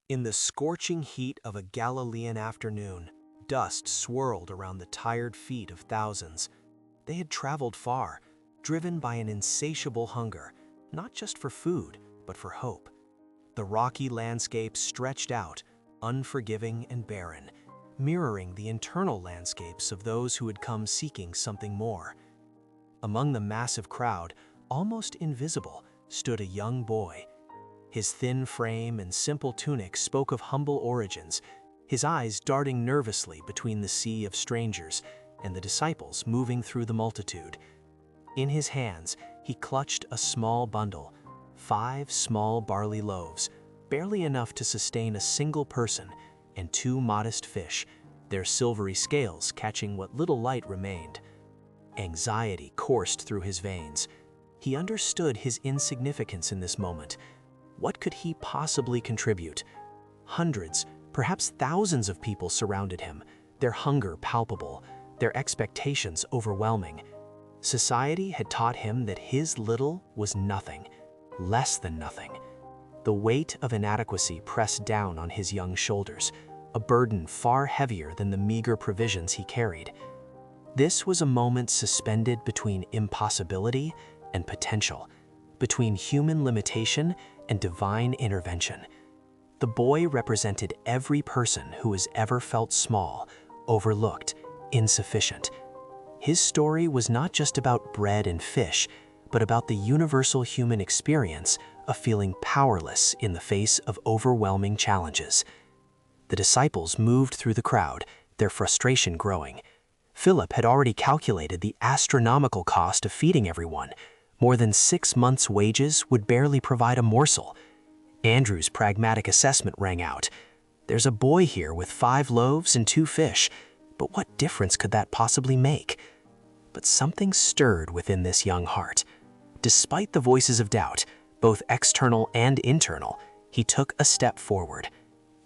In the scorching heat of a Galilean afternoon, dust swirled around the tired feet of thousands. They had traveled far, driven by an insatiable hunger, not just for food, but for hope. The rocky landscape stretched out, unforgiving and barren, mirroring the internal landscapes of those who had come seeking something more. Among the massive crowd, almost invisible, stood a young boy. His thin frame and simple tunic spoke of humble origins, his eyes darting nervously between the sea of strangers and the disciples moving through the multitude. In his hands, he clutched a small bundle, 5 small barley loaves, barely enough to sustain a single person, and 2 modest fish, their silvery scales catching what little light remained. Anxiety coursed through his veins. He understood his insignificance in this moment. What could he possibly contribute? Hundreds, perhaps thousands of people surrounded him, their hunger palpable, their expectations overwhelming. Society had taught him that his little was nothing, less than nothing. The weight of inadequacy pressed down on his young shoulders, a burden far heavier than the meager provisions he carried. This was a moment suspended between impossibility and potential, between human limitation and divine intervention. The boy represented every person who has ever felt small, overlooked, insufficient. His story was not just about bread and fish, but about the universal human experience of feeling powerless in the face of overwhelming challenges. The disciples moved through the crowd, their frustration growing. Philip had already calculated the astronomical cost of feeding everyone. More than 6 months' wages would barely provide a morsel. Andrew's pragmatic assessment rang out. There's a boy here with 5 loaves and 2 fish, but what difference could that possibly make? But something stirred within this young heart. Despite the voices of doubt, both external and internal, he took a step forward.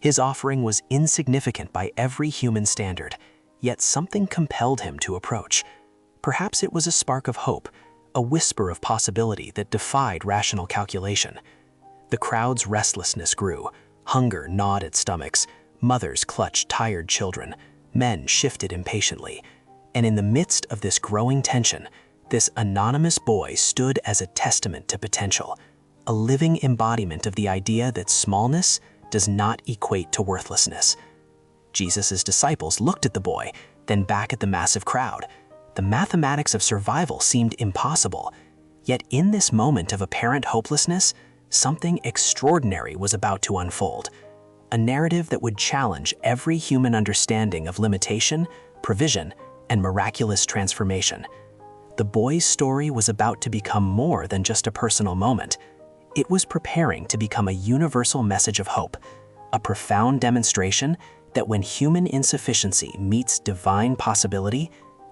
His offering was insignificant by every human standard, yet something compelled him to approach. Perhaps it was a spark of hope, a whisper of possibility that defied rational calculation. The crowd's restlessness grew. Hunger gnawed at stomachs. Mothers clutched tired children. Men shifted impatiently. And in the midst of this growing tension, this anonymous boy stood as a testament to potential, a living embodiment of the idea that smallness does not equate to worthlessness. Jesus' disciples looked at the boy, then back at the massive crowd. The mathematics of survival seemed impossible. Yet in this moment of apparent hopelessness, something extraordinary was about to unfold. A narrative that would challenge every human understanding of limitation, provision, and miraculous transformation. The boy's story was about to become more than just a personal moment. It was preparing to become a universal message of hope, a profound demonstration that when human insufficiency meets divine possibility,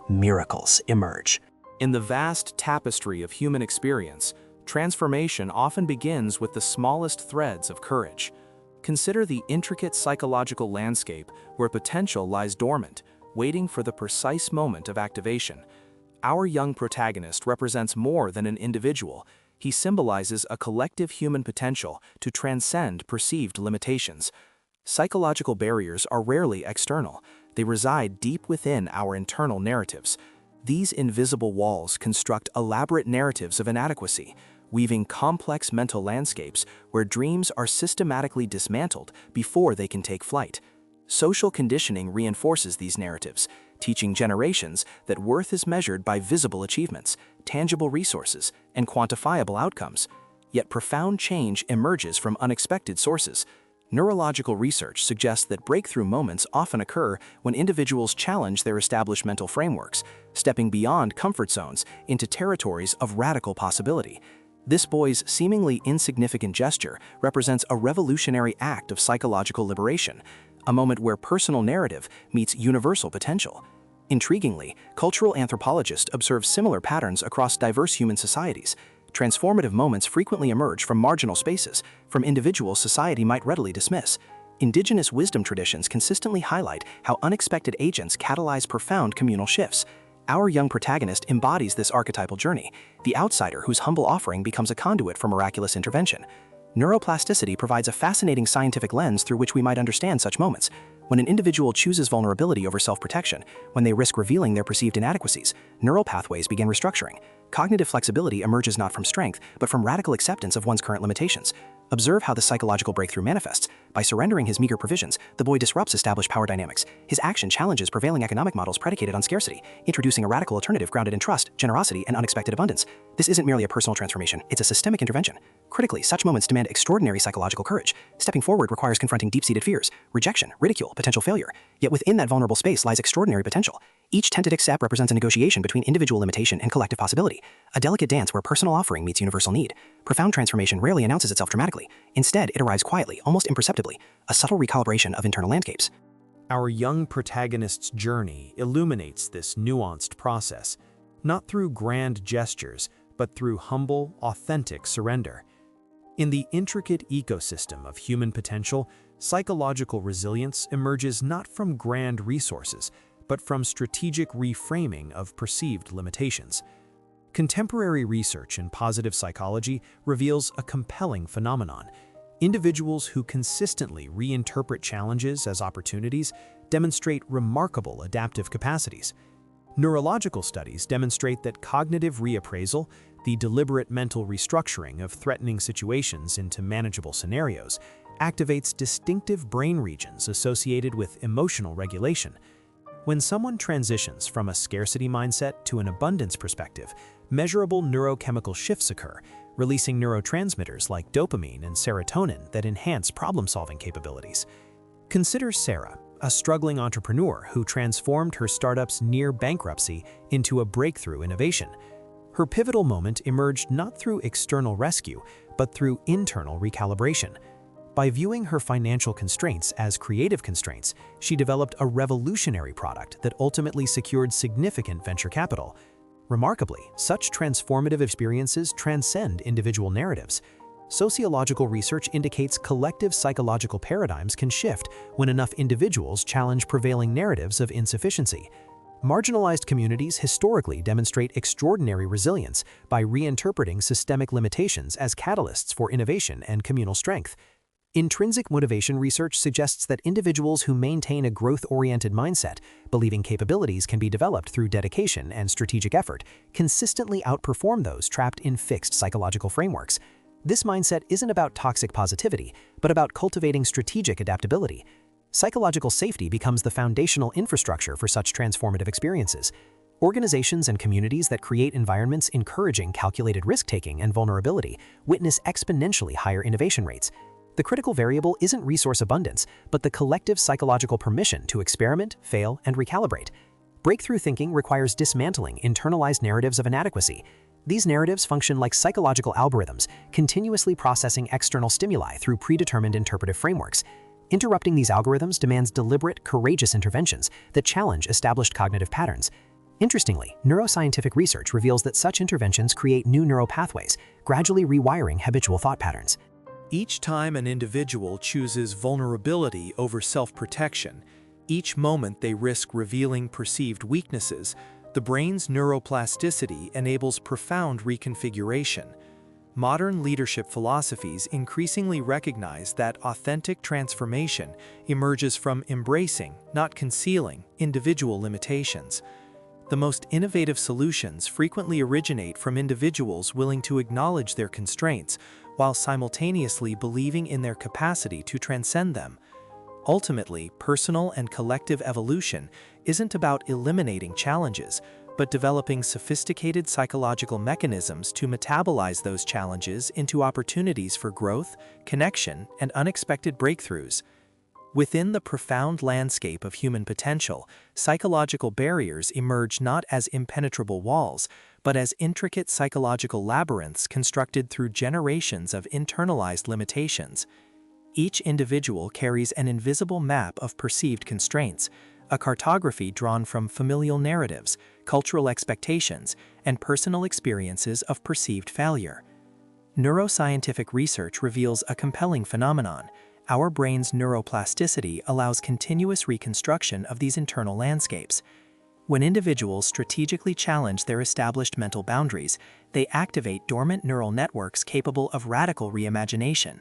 miracles emerge. In the vast tapestry of human experience, transformation often begins with the smallest threads of courage. Consider the intricate psychological landscape where potential lies dormant, waiting for the precise moment of activation. Our young protagonist represents more than an individual. He symbolizes a collective human potential to transcend perceived limitations. Psychological barriers are rarely external. They reside deep within our internal narratives. These invisible walls construct elaborate narratives of inadequacy, weaving complex mental landscapes where dreams are systematically dismantled before they can take flight. Social conditioning reinforces these narratives, teaching generations that worth is measured by visible achievements, tangible resources, and quantifiable outcomes. Yet profound change emerges from unexpected sources. Neurological research suggests that breakthrough moments often occur when individuals challenge their established mental frameworks, stepping beyond comfort zones into territories of radical possibility. This boy's seemingly insignificant gesture represents a revolutionary act of psychological liberation, a moment where personal narrative meets universal potential. Intriguingly, cultural anthropologists observe similar patterns across diverse human societies. Transformative moments frequently emerge from marginal spaces, from individuals society might readily dismiss. Indigenous wisdom traditions consistently highlight how unexpected agents catalyze profound communal shifts. Our young protagonist embodies this archetypal journey, the outsider whose humble offering becomes a conduit for miraculous intervention. Neuroplasticity provides a fascinating scientific lens through which we might understand such moments. When an individual chooses vulnerability over self-protection, when they risk revealing their perceived inadequacies, neural pathways begin restructuring. Cognitive flexibility emerges not from strength, but from radical acceptance of one's current limitations. Observe how the psychological breakthrough manifests. By surrendering his meager provisions, the boy disrupts established power dynamics. His action challenges prevailing economic models predicated on scarcity, introducing a radical alternative grounded in trust, generosity, and unexpected abundance. This isn't merely a personal transformation, it's a systemic intervention. Critically, such moments demand extraordinary psychological courage. Stepping forward requires confronting deep-seated fears, rejection, ridicule, potential failure. Yet within that vulnerable space lies extraordinary potential. Each tentative step represents a negotiation between individual limitation and collective possibility, a delicate dance where personal offering meets universal need. Profound transformation rarely announces itself dramatically. Instead, it arrives quietly, almost imperceptibly, a subtle recalibration of internal landscapes. Our young protagonist's journey illuminates this nuanced process, not through grand gestures, but through humble, authentic surrender. In the intricate ecosystem of human potential, psychological resilience emerges not from grand resources, but from strategic reframing of perceived limitations. Contemporary research in positive psychology reveals a compelling phenomenon. Individuals who consistently reinterpret challenges as opportunities demonstrate remarkable adaptive capacities. Neurological studies demonstrate that cognitive reappraisal, the deliberate mental restructuring of threatening situations into manageable scenarios, activates distinctive brain regions associated with emotional regulation. When someone transitions from a scarcity mindset to an abundance perspective, measurable neurochemical shifts occur, releasing neurotransmitters like dopamine and serotonin that enhance problem-solving capabilities. Consider Sarah, a struggling entrepreneur who transformed her startup's near bankruptcy into a breakthrough innovation. Her pivotal moment emerged not through external rescue, but through internal recalibration. By viewing her financial constraints as creative constraints, she developed a revolutionary product that ultimately secured significant venture capital. Remarkably, such transformative experiences transcend individual narratives. Sociological research indicates collective psychological paradigms can shift when enough individuals challenge prevailing narratives of insufficiency. Marginalized communities historically demonstrate extraordinary resilience by reinterpreting systemic limitations as catalysts for innovation and communal strength. Intrinsic motivation research suggests that individuals who maintain a growth-oriented mindset, believing capabilities can be developed through dedication and strategic effort, consistently outperform those trapped in fixed psychological frameworks. This mindset isn't about toxic positivity, but about cultivating strategic adaptability. Psychological safety becomes the foundational infrastructure for such transformative experiences. Organizations and communities that create environments encouraging calculated risk-taking and vulnerability witness exponentially higher innovation rates. The critical variable isn't resource abundance, but the collective psychological permission to experiment, fail, and recalibrate. Breakthrough thinking requires dismantling internalized narratives of inadequacy. These narratives function like psychological algorithms, continuously processing external stimuli through predetermined interpretive frameworks. Interrupting these algorithms demands deliberate, courageous interventions that challenge established cognitive patterns. Interestingly, neuroscientific research reveals that such interventions create new neural pathways, gradually rewiring habitual thought patterns. Each time an individual chooses vulnerability over self-protection, each moment they risk revealing perceived weaknesses, the brain's neuroplasticity enables profound reconfiguration. Modern leadership philosophies increasingly recognize that authentic transformation emerges from embracing, not concealing, individual limitations. The most innovative solutions frequently originate from individuals willing to acknowledge their constraints while simultaneously believing in their capacity to transcend them. Ultimately, personal and collective evolution isn't about eliminating challenges, but developing sophisticated psychological mechanisms to metabolize those challenges into opportunities for growth, connection, and unexpected breakthroughs. Within the profound landscape of human potential, psychological barriers emerge not as impenetrable walls, but as intricate psychological labyrinths constructed through generations of internalized limitations. Each individual carries an invisible map of perceived constraints, a cartography drawn from familial narratives, cultural expectations, and personal experiences of perceived failure. Neuroscientific research reveals a compelling phenomenon. Our brain's neuroplasticity allows continuous reconstruction of these internal landscapes. When individuals strategically challenge their established mental boundaries, they activate dormant neural networks capable of radical reimagination.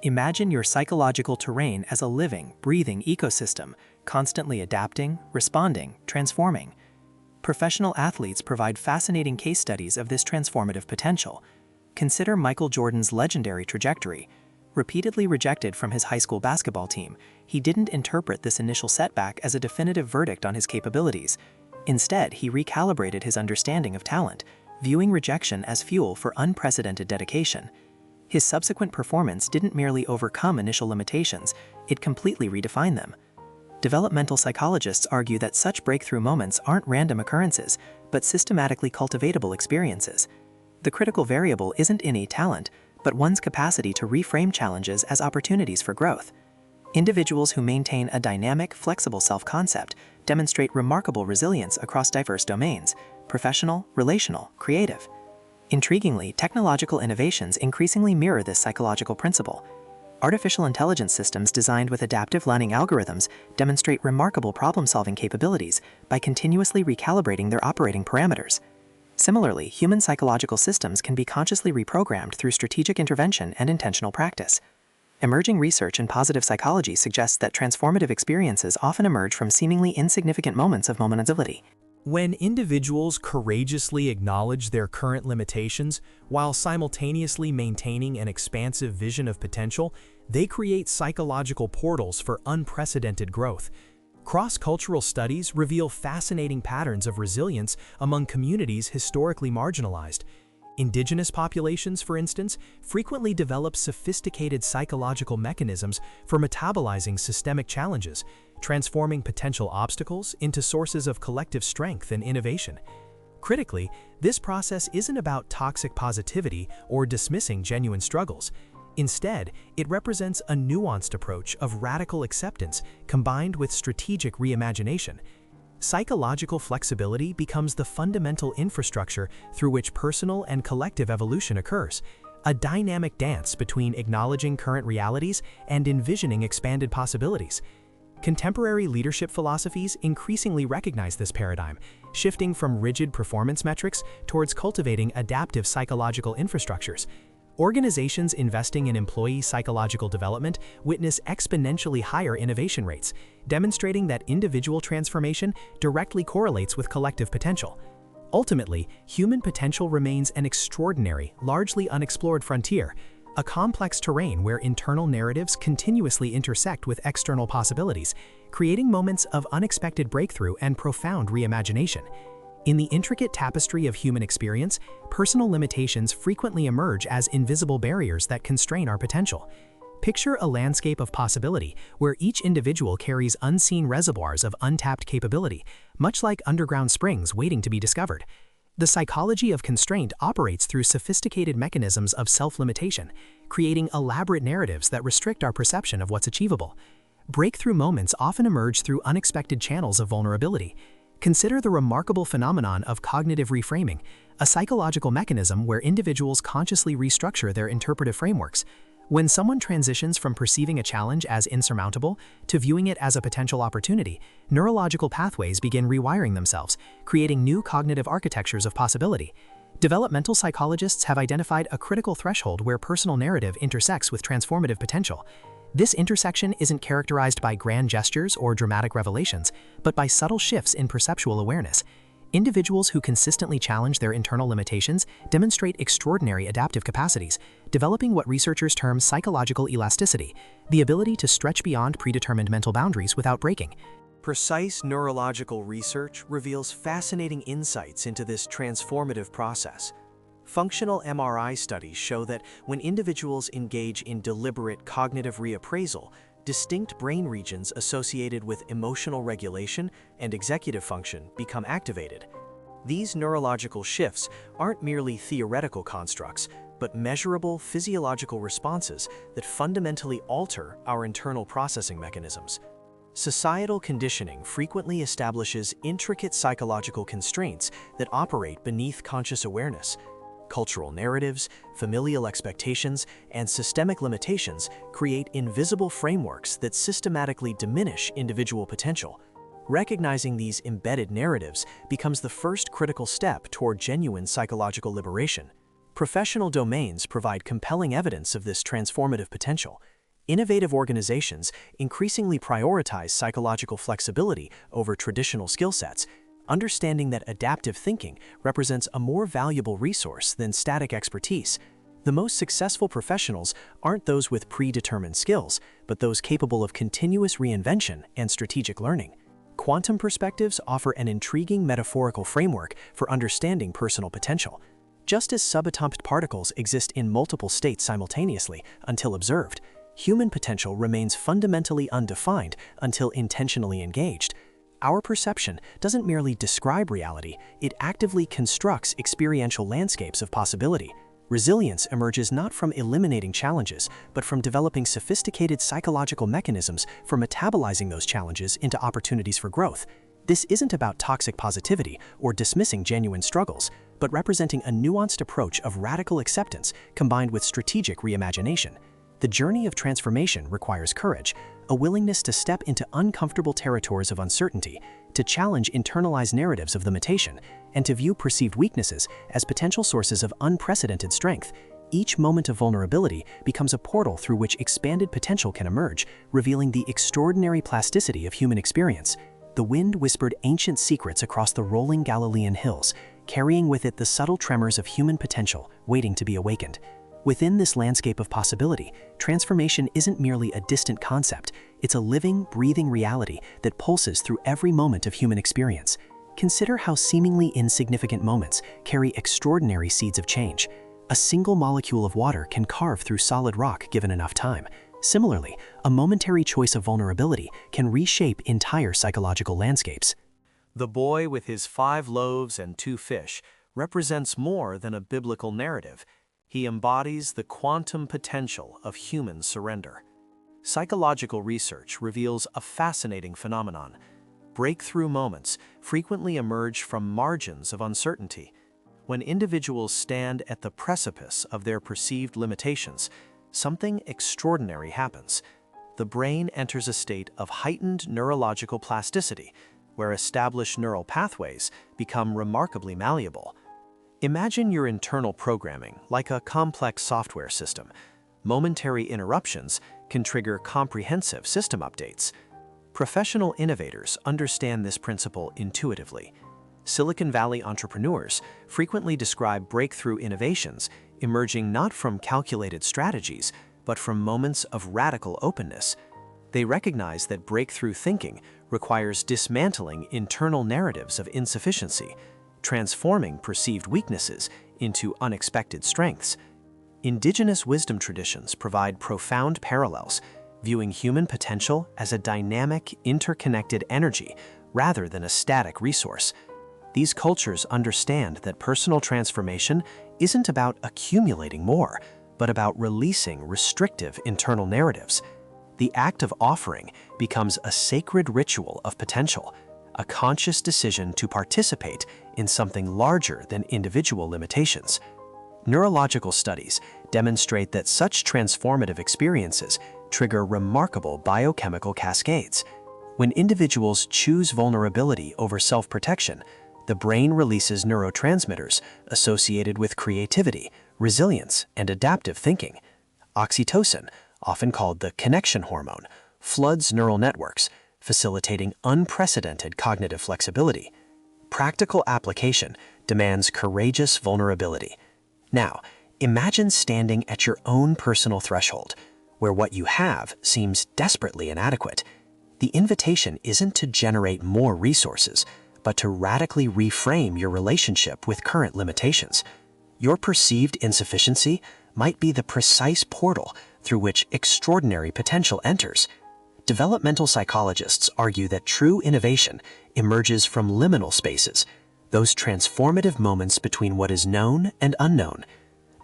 Imagine your psychological terrain as a living, breathing ecosystem, constantly adapting, responding, transforming. Professional athletes provide fascinating case studies of this transformative potential. Consider Michael Jordan's legendary trajectory. Repeatedly rejected from his high school basketball team, he didn't interpret this initial setback as a definitive verdict on his capabilities. Instead, he recalibrated his understanding of talent, viewing rejection as fuel for unprecedented dedication. His subsequent performance didn't merely overcome initial limitations, it completely redefined them. Developmental psychologists argue that such breakthrough moments aren't random occurrences, but systematically cultivatable experiences. The critical variable isn't innate talent, but one's capacity to reframe challenges as opportunities for growth. Individuals who maintain a dynamic, flexible self-concept demonstrate remarkable resilience across diverse domains: professional, relational, creative. Intriguingly, technological innovations increasingly mirror this psychological principle. Artificial intelligence systems designed with adaptive learning algorithms demonstrate remarkable problem-solving capabilities by continuously recalibrating their operating parameters. Similarly, human psychological systems can be consciously reprogrammed through strategic intervention and intentional practice. Emerging research in positive psychology suggests that transformative experiences often emerge from seemingly insignificant moments of momentality. When individuals courageously acknowledge their current limitations while simultaneously maintaining an expansive vision of potential, they create psychological portals for unprecedented growth. Cross-cultural studies reveal fascinating patterns of resilience among communities historically marginalized. Indigenous populations, for instance, frequently develop sophisticated psychological mechanisms for metabolizing systemic challenges, transforming potential obstacles into sources of collective strength and innovation. Critically, this process isn't about toxic positivity or dismissing genuine struggles. Instead, it represents a nuanced approach of radical acceptance combined with strategic reimagination. Psychological flexibility becomes the fundamental infrastructure through which personal and collective evolution occurs, a dynamic dance between acknowledging current realities and envisioning expanded possibilities. Contemporary leadership philosophies increasingly recognize this paradigm, shifting from rigid performance metrics towards cultivating adaptive psychological infrastructures. Organizations investing in employee psychological development witness exponentially higher innovation rates, demonstrating that individual transformation directly correlates with collective potential. Ultimately, human potential remains an extraordinary, largely unexplored frontier, a complex terrain where internal narratives continuously intersect with external possibilities, creating moments of unexpected breakthrough and profound reimagination. In the intricate tapestry of human experience, personal limitations frequently emerge as invisible barriers that constrain our potential. Picture a landscape of possibility where each individual carries unseen reservoirs of untapped capability, much like underground springs waiting to be discovered. The psychology of constraint operates through sophisticated mechanisms of self-limitation, creating elaborate narratives that restrict our perception of what's achievable. Breakthrough moments often emerge through unexpected channels of vulnerability. Consider the remarkable phenomenon of cognitive reframing, a psychological mechanism where individuals consciously restructure their interpretive frameworks. When someone transitions from perceiving a challenge as insurmountable to viewing it as a potential opportunity, neurological pathways begin rewiring themselves, creating new cognitive architectures of possibility. Developmental psychologists have identified a critical threshold where personal narrative intersects with transformative potential. This intersection isn't characterized by grand gestures or dramatic revelations, but by subtle shifts in perceptual awareness. Individuals who consistently challenge their internal limitations demonstrate extraordinary adaptive capacities, developing what researchers term psychological elasticity, the ability to stretch beyond predetermined mental boundaries without breaking. Precise neurological research reveals fascinating insights into this transformative process. Functional MRI studies show that when individuals engage in deliberate cognitive reappraisal, distinct brain regions associated with emotional regulation and executive function become activated. These neurological shifts aren't merely theoretical constructs, but measurable physiological responses that fundamentally alter our internal processing mechanisms. Societal conditioning frequently establishes intricate psychological constraints that operate beneath conscious awareness. Cultural narratives, familial expectations, and systemic limitations create invisible frameworks that systematically diminish individual potential. Recognizing these embedded narratives becomes the first critical step toward genuine psychological liberation. Professional domains provide compelling evidence of this transformative potential. Innovative organizations increasingly prioritize psychological flexibility over traditional skill sets, understanding that adaptive thinking represents a more valuable resource than static expertise. The most successful professionals aren't those with predetermined skills, but those capable of continuous reinvention and strategic learning. Quantum perspectives offer an intriguing metaphorical framework for understanding personal potential. Just as subatomic particles exist in multiple states simultaneously until observed, human potential remains fundamentally undefined until intentionally engaged. Our perception doesn't merely describe reality, it actively constructs experiential landscapes of possibility. Resilience emerges not from eliminating challenges, but from developing sophisticated psychological mechanisms for metabolizing those challenges into opportunities for growth. This isn't about toxic positivity or dismissing genuine struggles, but representing a nuanced approach of radical acceptance combined with strategic reimagination. The journey of transformation requires courage, a willingness to step into uncomfortable territories of uncertainty, to challenge internalized narratives of limitation, and to view perceived weaknesses as potential sources of unprecedented strength. Each moment of vulnerability becomes a portal through which expanded potential can emerge, revealing the extraordinary plasticity of human experience. The wind whispered ancient secrets across the rolling Galilean hills, carrying with it the subtle tremors of human potential waiting to be awakened. Within this landscape of possibility, transformation isn't merely a distant concept, it's a living, breathing reality that pulses through every moment of human experience. Consider how seemingly insignificant moments carry extraordinary seeds of change. A single molecule of water can carve through solid rock given enough time. Similarly, a momentary choice of vulnerability can reshape entire psychological landscapes. The boy with his 5 loaves and 2 fish represents more than a biblical narrative. He embodies the quantum potential of human surrender. Psychological research reveals a fascinating phenomenon. Breakthrough moments frequently emerge from margins of uncertainty. When individuals stand at the precipice of their perceived limitations, something extraordinary happens. The brain enters a state of heightened neurological plasticity, where established neural pathways become remarkably malleable. Imagine your internal programming like a complex software system. Momentary interruptions can trigger comprehensive system updates. Professional innovators understand this principle intuitively. Silicon Valley entrepreneurs frequently describe breakthrough innovations emerging not from calculated strategies, but from moments of radical openness. They recognize that breakthrough thinking requires dismantling internal narratives of insufficiency, transforming perceived weaknesses into unexpected strengths. Indigenous wisdom traditions provide profound parallels, viewing human potential as a dynamic, interconnected energy rather than a static resource. These cultures understand that personal transformation isn't about accumulating more, but about releasing restrictive internal narratives. The act of offering becomes a sacred ritual of potential, a conscious decision to participate in something larger than individual limitations. Neurological studies demonstrate that such transformative experiences trigger remarkable biochemical cascades. When individuals choose vulnerability over self-protection, the brain releases neurotransmitters associated with creativity, resilience, and adaptive thinking. Oxytocin, often called the connection hormone, floods neural networks, facilitating unprecedented cognitive flexibility. Practical application demands courageous vulnerability. Now, imagine standing at your own personal threshold, where what you have seems desperately inadequate. The invitation isn't to generate more resources, but to radically reframe your relationship with current limitations. Your perceived insufficiency might be the precise portal through which extraordinary potential enters. Developmental psychologists argue that true innovation emerges from liminal spaces, those transformative moments between what is known and unknown.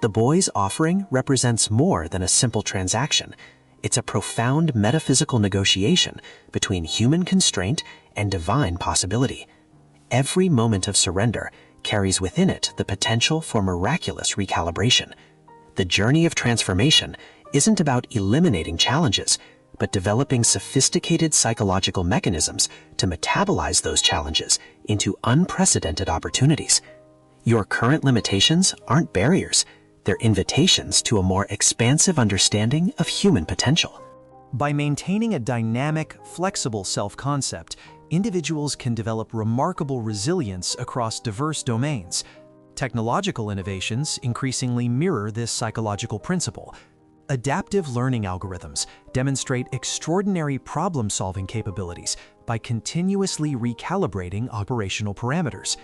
The boy's offering represents more than a simple transaction. It's a profound metaphysical negotiation between human constraint and divine possibility. Every moment of surrender carries within it the potential for miraculous recalibration. The journey of transformation isn't about eliminating challenges, but developing sophisticated psychological mechanisms to metabolize those challenges into unprecedented opportunities. Your current limitations aren't barriers, they're invitations to a more expansive understanding of human potential. By maintaining a dynamic, flexible self-concept, individuals can develop remarkable resilience across diverse domains. Technological innovations increasingly mirror this psychological principle. Adaptive learning algorithms demonstrate extraordinary problem-solving capabilities by continuously recalibrating operational parameters.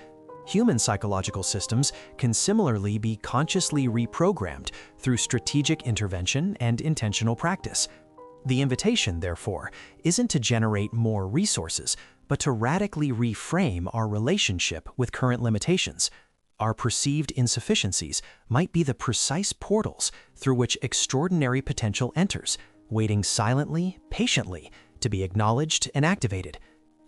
Human psychological systems can similarly be consciously reprogrammed through strategic intervention and intentional practice. The invitation, therefore, isn't to generate more resources, but to radically reframe our relationship with current limitations. Our perceived insufficiencies might be the precise portals through which extraordinary potential enters, waiting silently, patiently, to be acknowledged and activated.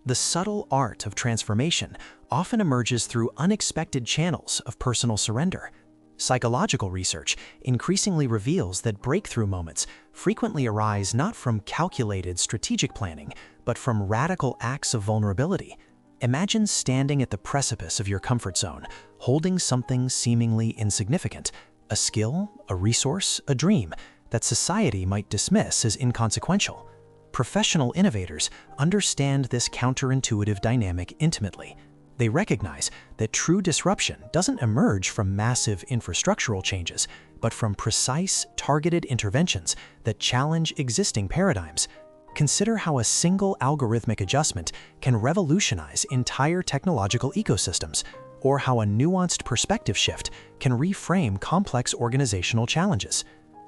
The subtle art of transformation often emerges through unexpected channels of personal surrender. Psychological research increasingly reveals that breakthrough moments frequently arise not from calculated strategic planning, but from radical acts of vulnerability. Imagine standing at the precipice of your comfort zone, holding something seemingly insignificant, a skill, a resource, a dream that society might dismiss as inconsequential. Professional innovators understand this counterintuitive dynamic intimately. They recognize that true disruption doesn't emerge from massive infrastructural changes, but from precise, targeted interventions that challenge existing paradigms. Consider how a single algorithmic adjustment can revolutionize entire technological ecosystems, or how a nuanced perspective shift can reframe complex organizational challenges.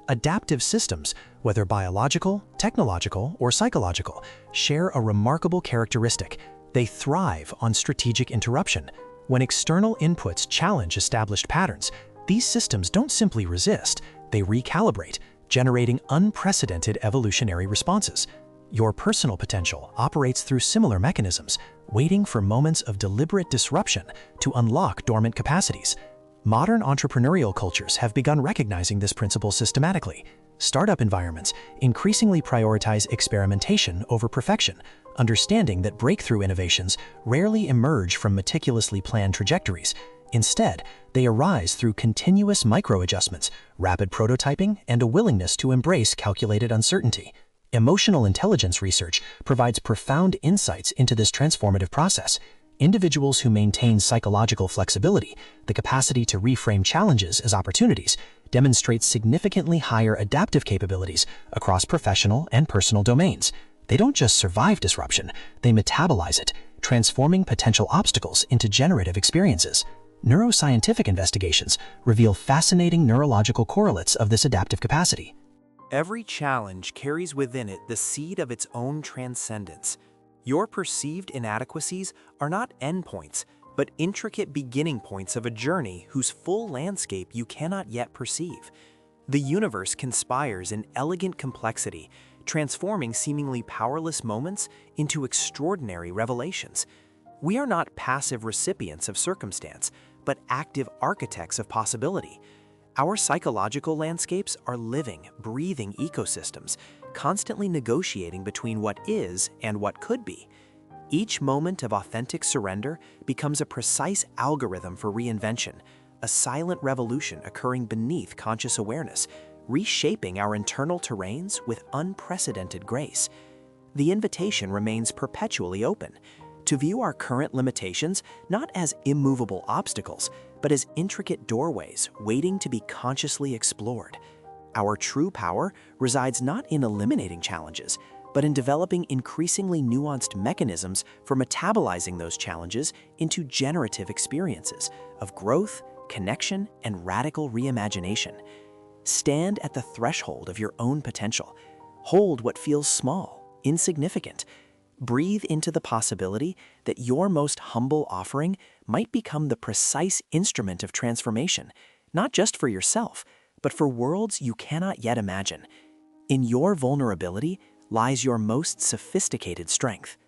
Adaptive systems, whether biological, technological, or psychological, share a remarkable characteristic. They thrive on strategic interruption. When external inputs challenge established patterns, these systems don't simply resist, they recalibrate, generating unprecedented evolutionary responses. Your personal potential operates through similar mechanisms, waiting for moments of deliberate disruption to unlock dormant capacities. Modern entrepreneurial cultures have begun recognizing this principle systematically. Startup environments increasingly prioritize experimentation over perfection, understanding that breakthrough innovations rarely emerge from meticulously planned trajectories. Instead, they arise through continuous micro-adjustments, rapid prototyping, and a willingness to embrace calculated uncertainty. Emotional intelligence research provides profound insights into this transformative process. Individuals who maintain psychological flexibility, the capacity to reframe challenges as opportunities, demonstrate significantly higher adaptive capabilities across professional and personal domains. They don't just survive disruption, they metabolize it, transforming potential obstacles into generative experiences. Neuroscientific investigations reveal fascinating neurological correlates of this adaptive capacity. Every challenge carries within it the seed of its own transcendence. Your perceived inadequacies are not endpoints, but intricate beginning points of a journey whose full landscape you cannot yet perceive. The universe conspires in elegant complexity, transforming seemingly powerless moments into extraordinary revelations. We are not passive recipients of circumstance, but active architects of possibility. Our psychological landscapes are living, breathing ecosystems, constantly negotiating between what is and what could be. Each moment of authentic surrender becomes a precise algorithm for reinvention, a silent revolution occurring beneath conscious awareness, reshaping our internal terrains with unprecedented grace. The invitation remains perpetually open, to view our current limitations not as immovable obstacles, but as intricate doorways waiting to be consciously explored. Our true power resides not in eliminating challenges, but in developing increasingly nuanced mechanisms for metabolizing those challenges into generative experiences of growth, connection, and radical reimagination. Stand at the threshold of your own potential. Hold what feels small, insignificant. Breathe into the possibility that your most humble offering might become the precise instrument of transformation, not just for yourself, but for worlds you cannot yet imagine. In your vulnerability lies your most sophisticated strength.